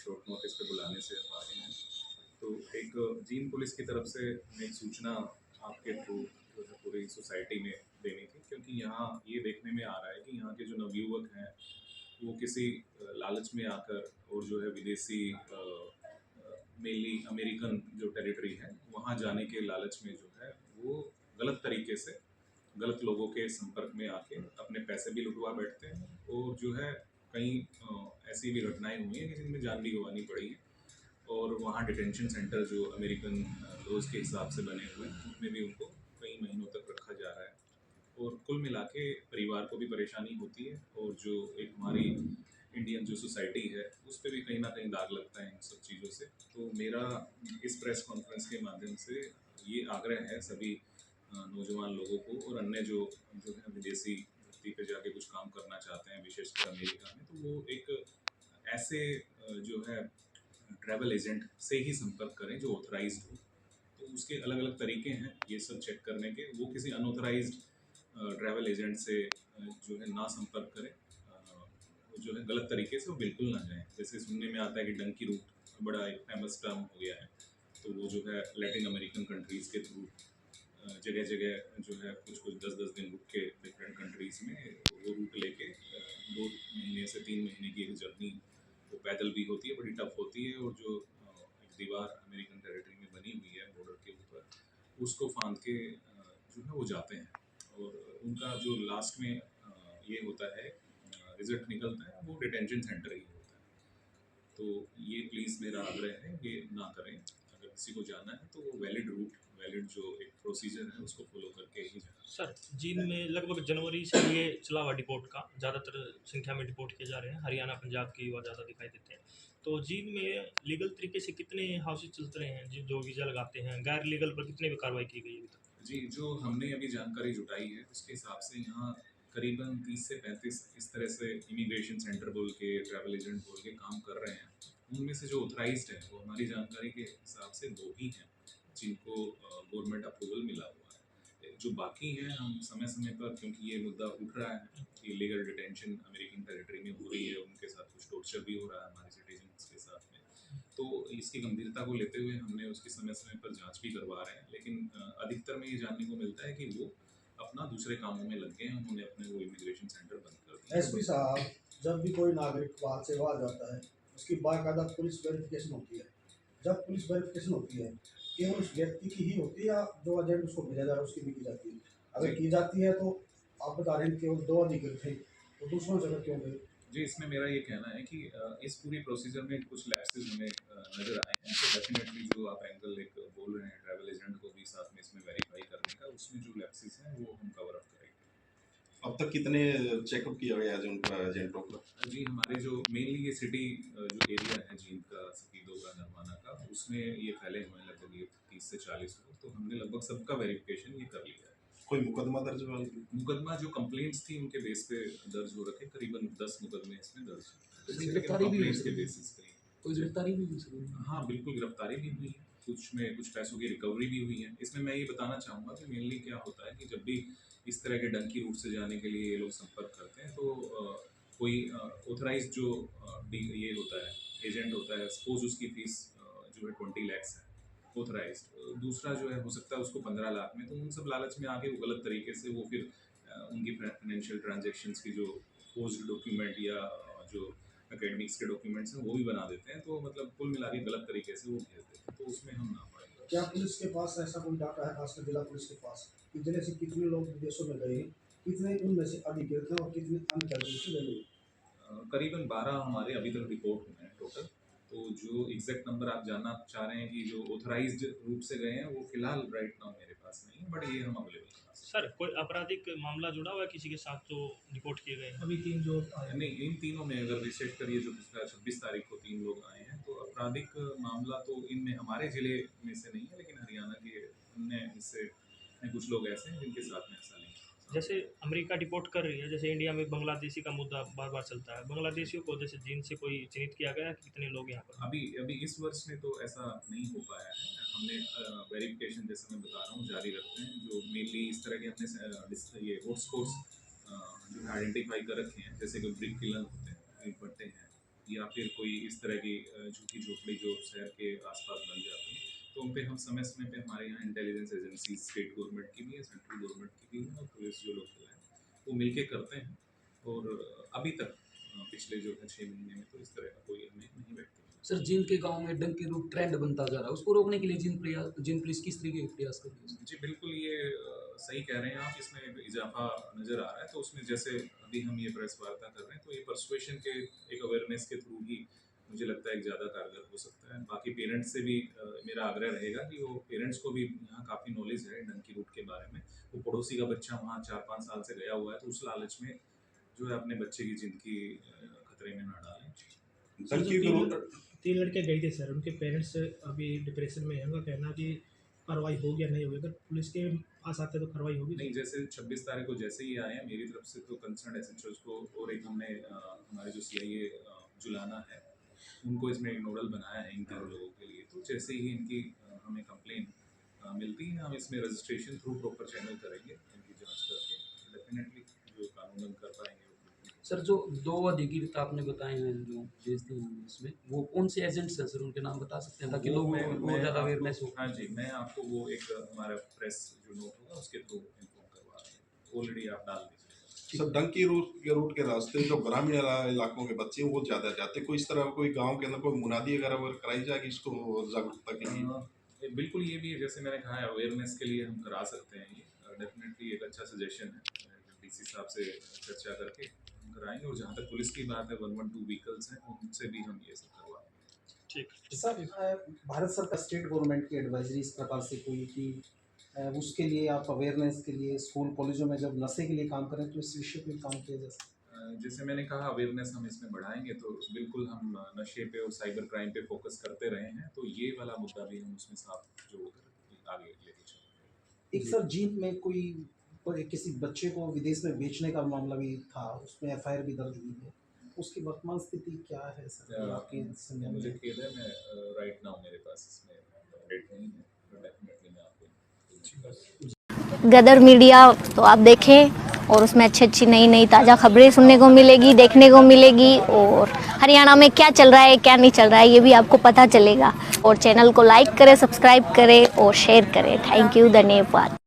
Short notice पे बुलाने से आप आ गए हैं। तो एक जींद पुलिस की तरफ से हमें एक सूचना आपके थ्रू जो है पूरी सोसाइटी में देनी थी, क्योंकि यहाँ ये देखने में आ रहा है कि यहाँ के जो नवयुवक हैं वो किसी लालच में आकर और जो है विदेशी मेनली अमेरिकन जो टेरिटरी है वहाँ जाने के लालच में जो है वो गलत तरीके से गलत लोगों के संपर्क में आके अपने पैसे भी लुटवा बैठते हैं, और जो है कई ऐसी भी घटनाएं हुई हैं कि जिनमें जान भी गंवानी पड़ी है। और वहाँ डिटेंशन सेंटर जो अमेरिकन लॉज के हिसाब से बने हुए हैं उनमें भी उनको कई महीनों तक रखा जा रहा है। और कुल मिला के परिवार को भी परेशानी होती है, और जो एक हमारी इंडियन जो सोसाइटी है उस पर भी कहीं ना कहीं दाग लगता है इन सब चीज़ों से। तो मेरा इस प्रेस कॉन्फ्रेंस के माध्यम से ये आग्रह है सभी नौजवान लोगों को और अन्य जो जो है विदेशी धरती पे जाके कुछ काम करना चाहते हैं विशेषकर अमेरिका में, तो वो एक ऐसे जो है ट्रैवल एजेंट से ही संपर्क करें जो ऑथराइज्ड हो। तो उसके अलग अलग तरीके हैं ये सब चेक करने के, वो किसी अनऑथराइज्ड ट्रैवल एजेंट से जो है ना संपर्क करें। जो है गलत तरीके से वो बिल्कुल ना जाएं। जैसे सुनने में आता है कि डंकी रूट बड़ा एक फेमस टर्म हो गया है, तो वो जो है लैटिन अमेरिकन कंट्रीज़ के थ्रू जगह जगह जो है कुछ कुछ 10-10 दिन रुक के डिफरेंट कंट्रीज़ में वो रूट लेके 2 महीने से 3 महीने की एक जर्नी वो पैदल भी होती है, बड़ी टफ होती है, और जो एक दीवार अमेरिकन टेरिटरी में बनी हुई है बॉर्डर के ऊपर उसको फांद के जो है वो जाते हैं। और उनका जो लास्ट में ये होता है रिजल्ट निकलता है वो डिटेंशन सेंटर ही होता है। तो ये प्लीज़ मेरा आग्रह है ये ना करें। अगर किसी को जाना है तो वो वैलिड रूट वैलिड जो एक प्रोसीजर है उसको फॉलो करके ही जाए। सर, जींद में लगभग जनवरी से ये चला हुआ डिपोट का ज़्यादातर संख्या में डिपोट किए जा रहे हैं। हरियाणा पंजाब के युवा ज़्यादा दिखाई देते हैं। तो जींद में लीगल तरीके से कितने हाउसेज चलते रहे हैं जो वीज़ा लगाते हैं, गैर लीगल पर कितनी भी कार्रवाई की गई है अभी तक? जी, जो हमने अभी जानकारी जुटाई है उसके हिसाब से यहाँ करीबन 30 से 35 इस तरह से इमिग्रेशन सेंटर बोल के ट्रैवल एजेंट बोल के काम कर रहे हैं। उनमें से जो ऑथराइज्ड है वो हमारी जानकारी के हिसाब से 2 ही हैं जिनको गवर्नमेंट अप्रूवल मिला हुआ है। जो बाकी हैं हम समय समय पर, क्योंकि ये मुद्दा उठ रहा है कि इलीगल डिटेंशन अमेरिकन टेरिटरी में हो रही है, उनके साथ कुछ टॉर्चर भी हो रहा है हमारे सिटीजन्स के साथ में, तो इसकी गंभीरता को लेते हुए हमने उसकी समय समय पर जांच भी करवा रहे हैं। लेकिन अधिकतर में ये जानने को मिलता है कि वो अपना दूसरे कामों में लग गए हैं, उन्होंने अपने वो इमिग्रेशन सेंटर बंद कर दिए। एसपी साहब, जब भी कोई नागरिक बाहर से बाहर जाता है उसकी बाकायदा पुलिस वेरिफिकेशन होती है। जब पुलिस वेरिफिकेशन होती है केवल उस व्यक्ति की ही होती है या जो एजेंट उसको भेजा जा रहा है उसकी भी की जाती है? अगर की जाती है तो आप बता रहे हैं केवल 2 अधिकृत थे, तो दूसरों जगह क्यों गए? जी, इसमें मेरा ये कहना है कि इस पूरी प्रोसीजर में कुछ लैप्सेस हमें नज़र आए हैं। तो डेफिनेटली जो आप एंगल एक बोल रहे हैं ट्रैवल एजेंट को भी साथ में इसमें वेरीफाई करने का, उसमें जो लैप्सेस हैं वो हम कवर अप करेंगे। अब तक कितने चेकअप किया गया है उनका एजेंटों का? जी, हमारे जो मेनली ये सिटी जो एरिया है जींद का, सकीदोगरा, नरवाना का, उसमें ये फैले हुए हैं लगभग ये 30 से 40 लोग। तो हमने लगभग सबका वेरिफिकेशन ये कर लिया है। कोई मुकदमा दर्ज हुआ? मुकदमा जो कंप्लेंट्स थी उनके बेस पे दर्ज हो रखे, करीबन 10 मुकदमे इसमें दर्ज हैं। लेकिन गिरफ्तारी भी हुई कंप्लेंट्स के है? बेसिस पे ही। कोई गिरफ्तारी भी हुई सर? हाँ, बिल्कुल गिरफ्तारी भी हुई है, कुछ में कुछ पैसों की रिकवरी भी हुई है। इसमें मैं ये बताना चाहूँगा कि मेनली क्या होता है कि जब भी इस तरह के डंकी रूट से जाने के लिए ये लोग संपर्क करते हैं तो कोई ऑथराइज्ड जो ये होता है एजेंट होता है, सपोज उसकी फीस जो है 20 लैक्स है ऑथराइज्ड, दूसरा जो है हो सकता है उसको 15 लाख में, तो उन सब लालच में आके वो गलत तरीके से वो फिर उनकी फाइनेंशियल ट्रांजेक्शन्स की जो फोर्स्ड डॉक्यूमेंट या जो एकेडमिक्स के डॉक्यूमेंट्स हैं वो भी बना देते हैं। तो मतलब कुल मिला के गलत तरीके से वो भेज देते हैं, तो उसमें हम ना पड़ेंगे। क्या पुलिस के पास ऐसा कोई डाटा है, खासकर जिला पुलिस के पास, कि जिले से कितने लोग विदेशों में गए हैं, कितने उनमें से अधिकृत हैं और कितने अन्य तरीके से गए हैं? करीबन 12 हमारे अभी तक रिपोर्ट हुए हैं टोटल। तो जो एग्जैक्ट नंबर आप जानना चाह रहे हैं कि जो ऑथराइज्ड रूप से गए हैं वो फिलहाल राइट नाउ मेरे पास नहीं है, बट ये हम अवेलेबल करा सकते सर, कोई आपराधिक मामला जुड़ा हुआ है किसी के साथ जो रिपोर्ट किए गए हैं? अभी 3 जो आए हैं। नहीं, इन तीनों में अगर विशेष कर ये जो पिछला 26 तारीख को 3 लोग आए हैं, तो आपराधिक मामला तो इनमें हमारे जिले में से नहीं है, लेकिन हरियाणा के अन्य हिस्से में कुछ लोग ऐसे हैं जिनके साथ में ऐसा नहीं है। जैसे अमेरिका डिपोर्ट कर रही है, जैसे इंडिया में बांग्लादेशी का मुद्दा बार बार चलता है, बांग्लादेशियों को जैसे जींद से कोई चिन्हित किया गया है कि कितने लोग यहाँ पर? अभी अभी इस वर्ष में तो ऐसा नहीं हो पाया है। हमने वेरिफिकेशन जैसे मैं बता रहा हूँ जारी रखते हैं। जो मेनली इस तरह के हमने ये हॉटस्पॉट्स जो आइडेंटिफाई कर रखे हैं, जैसे कि ब्रिक किलन होते हैं, भट्टे हैं, या फिर कोई इस तरह की झुग्गी झोपड़ी जो शहर के आसपास बन जाती हैं, तो उन पे हम समय समय पे हमारे यहाँ इंटेलिजेंस एजेंसी स्टेट गवर्नमेंट की भी है, सेंट्रल गवर्नमेंट की भी है और पुलिस जो लोग हैं वो मिलके करते हैं। और अभी तक पिछले जो है 6 महीने में तो इस तरह का कोई हमें नहीं व्यक्त हुआ। सर जींद के गांव में डंकी रूट ट्रेंड बनता जा रहा है, उसको रोकने के लिए जींद पुलिस किस तरीके के प्रयास कर रही है? जी बिल्कुल, ये सही कह रहे हैं आप, इसमें इजाफा नज़र आ रहा है। तो उसमें जैसे अभी हम ये प्रेस वार्ता कर रहे हैं तो ये पर्सुएशन के एक अवेयरनेस के थ्रू ही मुझे लगता है कि ज़्यादा कारगर हो सकता है। बाकी पेरेंट्स से भी मेरा आग्रह रहेगा कि वो पेरेंट्स को भी यहाँ काफ़ी नॉलेज है डंकी रूट के बारे में। वो पड़ोसी का बच्चा वहाँ 4-5 साल से गया हुआ है, तो उस लालच में जो है अपने बच्चे की ज़िंदगी खतरे में ना डालें। डंकी के रूट 3 लड़के गए थे सर, उनके पेरेंट्स अभी डिप्रेशन में हैं। उनका कहना कि कार्रवाई होगी या नहीं होगी, अगर पुलिस के पास आते तो कार्रवाई होगी नहीं, जैसे 26 तारीख को जैसे ही आए हैं मेरी तरफ से तो कंसर्न एसएचओज को और एक हमने हमारे जो सीआईए जुलाना है उनको इसमें नोडल बनाया है इन तीनों लोगों के लिए। तो जैसे ही इनकी हमें कंप्लेन मिलती है हम इसमें रजिस्ट्रेशन थ्रू प्रॉपर चैनल करेंगे, इनकी जांच करके डेफिनेटली जो कानूनन कर पाएंगे। सर जो 2 अधिकृत आपने बताए हैं जो भेजते हैं इसमें, वो कौन से एजेंट्स हैं सर, उनके नाम बता सकते हैं ताकि वो लोगों मैं- को मैं ज़्यादा आपको- अवेयरनेस हो? हाँ जी, मैं आपको वो एक हमारा प्रेस जो नोट होगा उसके थ्रू इन्फॉर्म करवा रहा हूँ, ऑलरेडी आप डाल दीजिए। सर डंकी रूट के रास्ते जो ग्रामीण इलाकों के बच्चे हैं वो ज़्यादा जाते हैं, कोई इस तरह कोई गांव के अंदर कोई मुनादी वगैरह कराई जाएगी इसको जागरूकता के लिए? बिल्कुल, ये भी जैसे मैंने कहा है अवेयरनेस के लिए हम करा सकते हैं। ये डेफिनेटली एक अच्छा सजेशन है, डीसी साहब से चर्चा करके हम कराएंगे। और जहाँ तक पुलिस की बात है 112 व्हीकल्स हैं उनसे भी हम ये सब करवाएंगे। ठीक। सर भारत सरकार स्टेट गवर्नमेंट की एडवाइजरी इस प्रकार से कोई कि उसके लिए आप अवेयरनेस के लिए स्कूल कॉलेजों में जब नशे के लिए काम करें तो इस विषय पे काम किया जा सकता है? जैसे मैंने कहा अवेयरनेस हम इसमें बढ़ाएंगे, तो बिल्कुल हम नशे पे और साइबर क्राइम पे फोकस करते रहे हैं, तो ये वाला मुद्दा भी हम उसमें साथ जोड़कर आगे लेके चलेंगे। एक सर जींद में कोई किसी बच्चे को विदेश में बेचने का मामला भी था, उसमें एफआईआर भी दर्ज हुई है, उसकी वर्तमान स्थिति क्या है सर आपकी संज्ञान मुझे में? खेद है, मैं राइट नाउ मेरे पास इसमें अपडेट नहीं है, तो डेफिनेटली मैं आपको गदर मीडिया तो आप देखें और उसमें अच्छी नई ताज़ा खबरें सुनने को मिलेगी, देखने को मिलेगी। और हरियाणा में क्या चल रहा है क्या नहीं चल रहा है ये भी आपको पता चलेगा। और चैनल को लाइक करें, सब्सक्राइब करें और शेयर करें। थैंक यू, धन्यवाद।